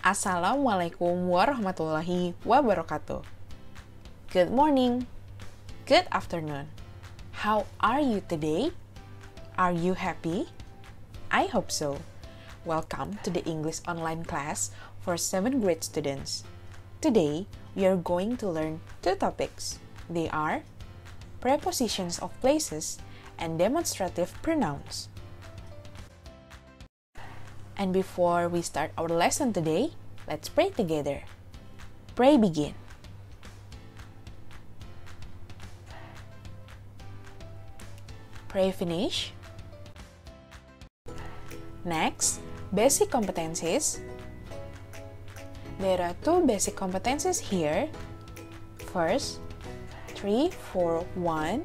Assalamualaikum warahmatullahi wabarakatuh. Good morning. Good afternoon. How are you today? Are you happy? I hope so. Welcome to the English online class for 7th grade students. Today, we are going to learn two topics. They are prepositions of places and demonstrative pronouns. And before we start our lesson today, let's pray together. Pray begin. Pray finish. Next, basic competencies. There are two basic competencies here. First, 3, 4, 1.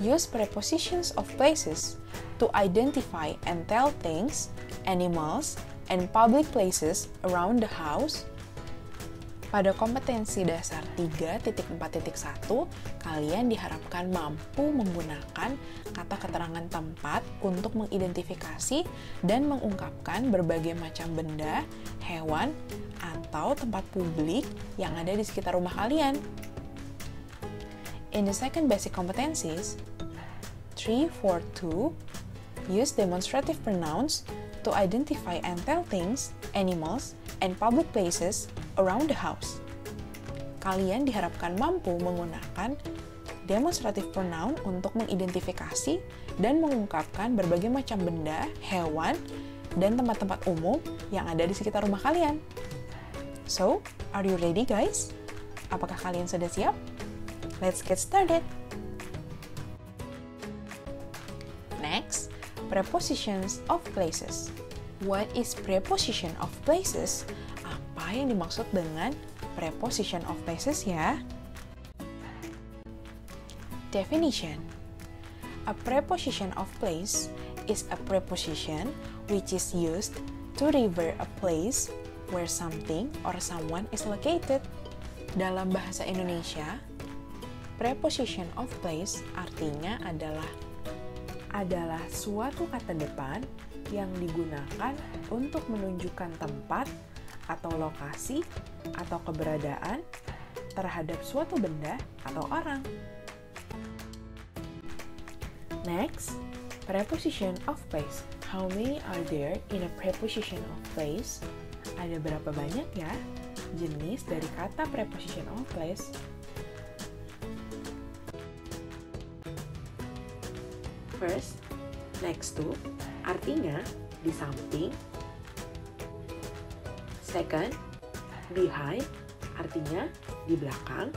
Use prepositions of places to identify and tell things, animals, and public places around the house. Pada kompetensi dasar 3.4.1, kalian diharapkan mampu menggunakan kata keterangan tempat untuk mengidentifikasi dan mengungkapkan berbagai macam benda, hewan, atau tempat publik yang ada di sekitar rumah kalian. In the second basic competencies, 3.4.2, use demonstrative pronouns to identify and tell things, animals, and public places around the house. Kalian diharapkan mampu menggunakan demonstrative pronoun untuk mengidentifikasi dan mengungkapkan berbagai macam benda, hewan, dan tempat-tempat umum yang ada di sekitar rumah kalian. So, are you ready guys? Apakah kalian sudah siap? Let's get started! Next, prepositions of places. What is preposition of places? Apa yang dimaksud dengan preposition of places ya? Definition. A preposition of place is a preposition which is used to refer a place where something or someone is located. Dalam bahasa Indonesia, preposition of place artinya adalah suatu kata depan yang digunakan untuk menunjukkan tempat atau lokasi atau keberadaan terhadap suatu benda atau orang. Next, preposition of place. How many are there in a preposition of place? Ada berapa banyak ya jenis dari kata preposition of place? First, next to, artinya di samping. Second, behind, artinya di belakang.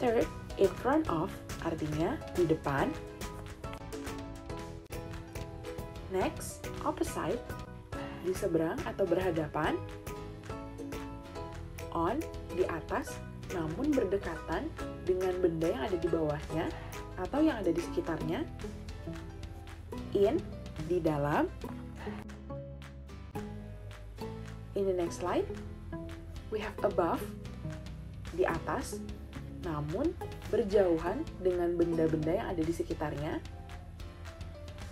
Third, in front of, artinya di depan. Next, opposite, di seberang atau berhadapan. On, di atas, namun berdekatan dengan benda yang ada di bawahnya atau yang ada di sekitarnya. In, di dalam. In the next slide, we have above, di atas, namun berjauhan dengan benda-benda yang ada di sekitarnya.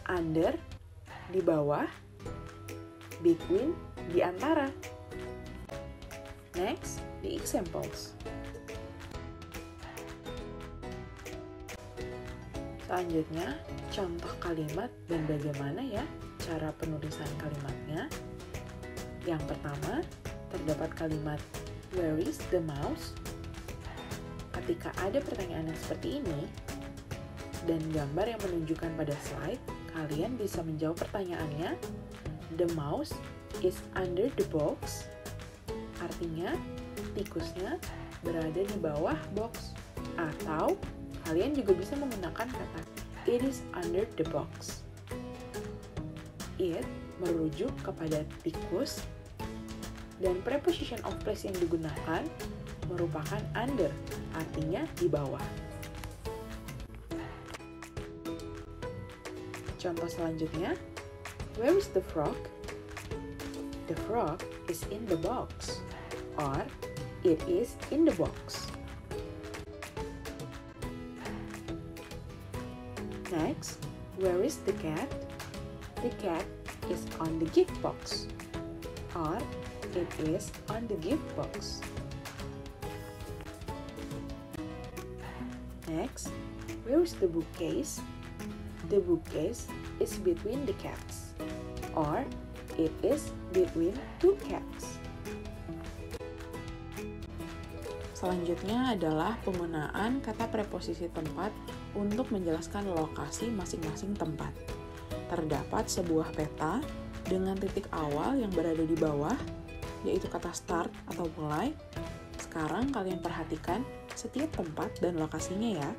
Under, di bawah. Between, di antara. Next, the examples. Selanjutnya, contoh kalimat dan bagaimana ya cara penulisan kalimatnya. Yang pertama, terdapat kalimat where is the mouse? Ketika ada pertanyaan yang seperti ini dan gambar yang menunjukkan pada slide, kalian bisa menjawab pertanyaannya. The mouse is under the box. Artinya, tikusnya berada di bawah box. Atau kalian juga bisa menggunakan kata it is under the box. It merujuk kepada tikus dan preposition of place yang digunakan merupakan under, artinya di bawah. Contoh selanjutnya, where is the frog? The frog is in the box, or it is in the box. Next, where is the cat? The cat is on the gift box. Or, it is on the gift box. Next, where is the bookcase? The bookcase is between the cats. Or, it is between two cats. Selanjutnya adalah penggunaan kata preposisi tempat untuk menjelaskan lokasi masing-masing tempat. Terdapat sebuah peta dengan titik awal yang berada di bawah, yaitu kata start atau mulai. Sekarang kalian perhatikan setiap tempat dan lokasinya ya.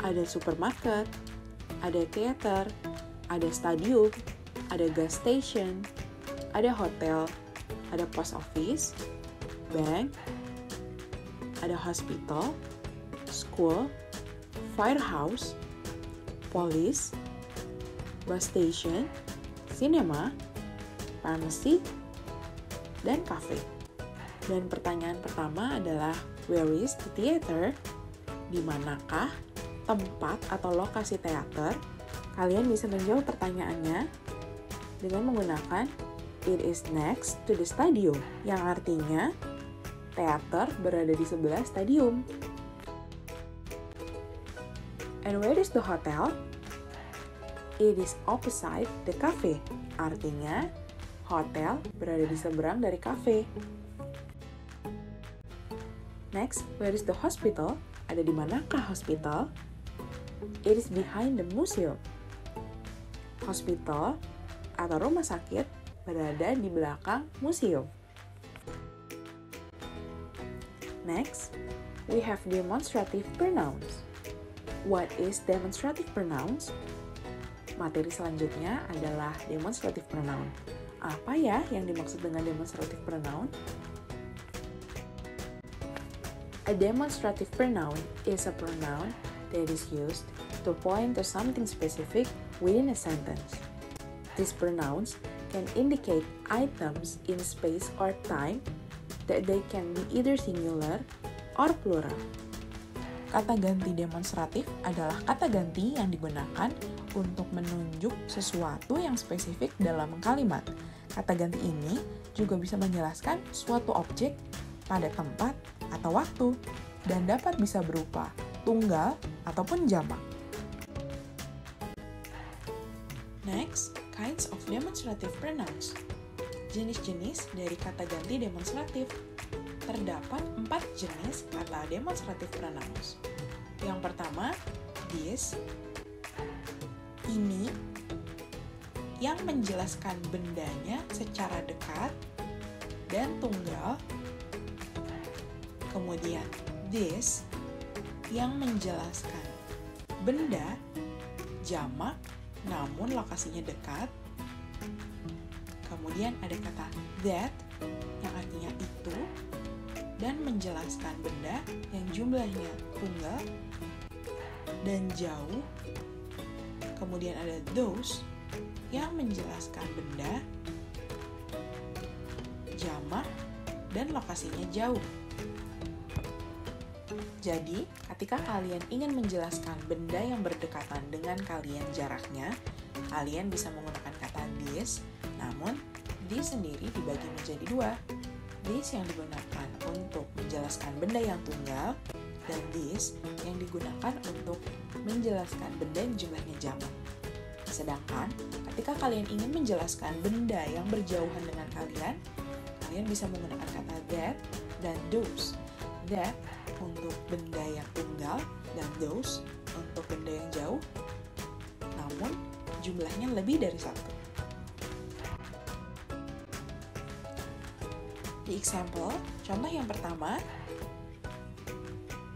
Ada supermarket, ada teater, ada stadium, ada gas station, ada hotel, ada post office, bank, ada hospital, school, firehouse, police, bus station, cinema, pharmacy, dan cafe. Dan pertanyaan pertama adalah, where is the theater? Di manakah tempat atau lokasi teater? Kalian bisa menjawab pertanyaannya dengan menggunakan it is next to the stadium, yang artinya teater berada di sebelah stadium. And where is the hotel? It is opposite the cafe, artinya hotel berada di seberang dari cafe. Next, where is the hospital? Ada di manakah hospital? It is behind the museum. Hospital atau rumah sakit berada di belakang museum. Next, we have demonstrative pronouns. What is demonstrative pronouns? Materi selanjutnya adalah demonstrative pronoun. Apa ya yang dimaksud dengan demonstrative pronoun? A demonstrative pronoun is a pronoun that is used to point to something specific within a sentence. These pronouns can indicate items in space or time that they can be either singular or plural. Kata ganti demonstratif adalah kata ganti yang digunakan untuk menunjuk sesuatu yang spesifik dalam kalimat. Kata ganti ini juga bisa menjelaskan suatu objek pada tempat atau waktu, dan dapat bisa berupa tunggal ataupun jamak. Next, kinds of demonstrative pronouns. Jenis-jenis dari kata ganti demonstratif. Terdapat 4 jenis kata demonstrative pronouns. Yang pertama, this, ini, yang menjelaskan bendanya secara dekat dan tunggal. Kemudian this, yang menjelaskan benda jamak namun lokasinya dekat. Kemudian ada kata that, yang artinya itu dan menjelaskan benda yang jumlahnya tunggal dan jauh. Kemudian ada those, yang menjelaskan benda jamak dan lokasinya jauh. Jadi, ketika kalian ingin menjelaskan benda yang berdekatan dengan kalian jaraknya, kalian bisa menggunakan kata this, namun this sendiri dibagi menjadi 2. This yang digunakan untuk menjelaskan benda yang tunggal, dan this yang digunakan untuk menjelaskan benda yang jumlahnya jamak. Sedangkan, ketika kalian ingin menjelaskan benda yang berjauhan dengan kalian, kalian bisa menggunakan kata that dan those. That untuk benda yang tunggal dan those untuk benda yang jauh, namun jumlahnya lebih dari 1. Di example, contoh yang pertama,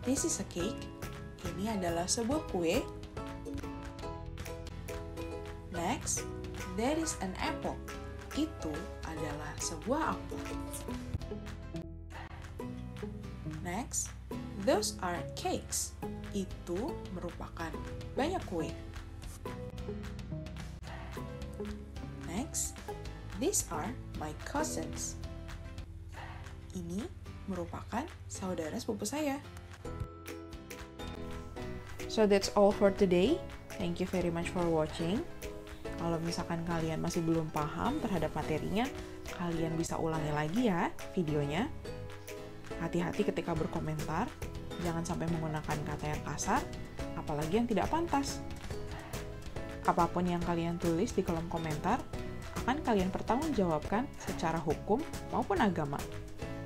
this is a cake. Ini adalah sebuah kue. Next, there is an apple. Itu adalah sebuah apel. Next, those are cakes. Itu merupakan banyak kue. Next, these are my cousins. Ini merupakan saudara sepupu saya. So that's all for today. Thank you very much for watching. Kalau misalkan kalian masih belum paham terhadap materinya, kalian bisa ulangi lagi ya videonya. Hati-hati ketika berkomentar, jangan sampai menggunakan kata yang kasar, apalagi yang tidak pantas. Apapun yang kalian tulis di kolom komentar, akan kalian pertanggungjawabkan secara hukum maupun agama.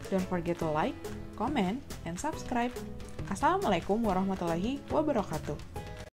Don't forget to like, comment, and subscribe. Assalamualaikum warahmatullahi wabarakatuh.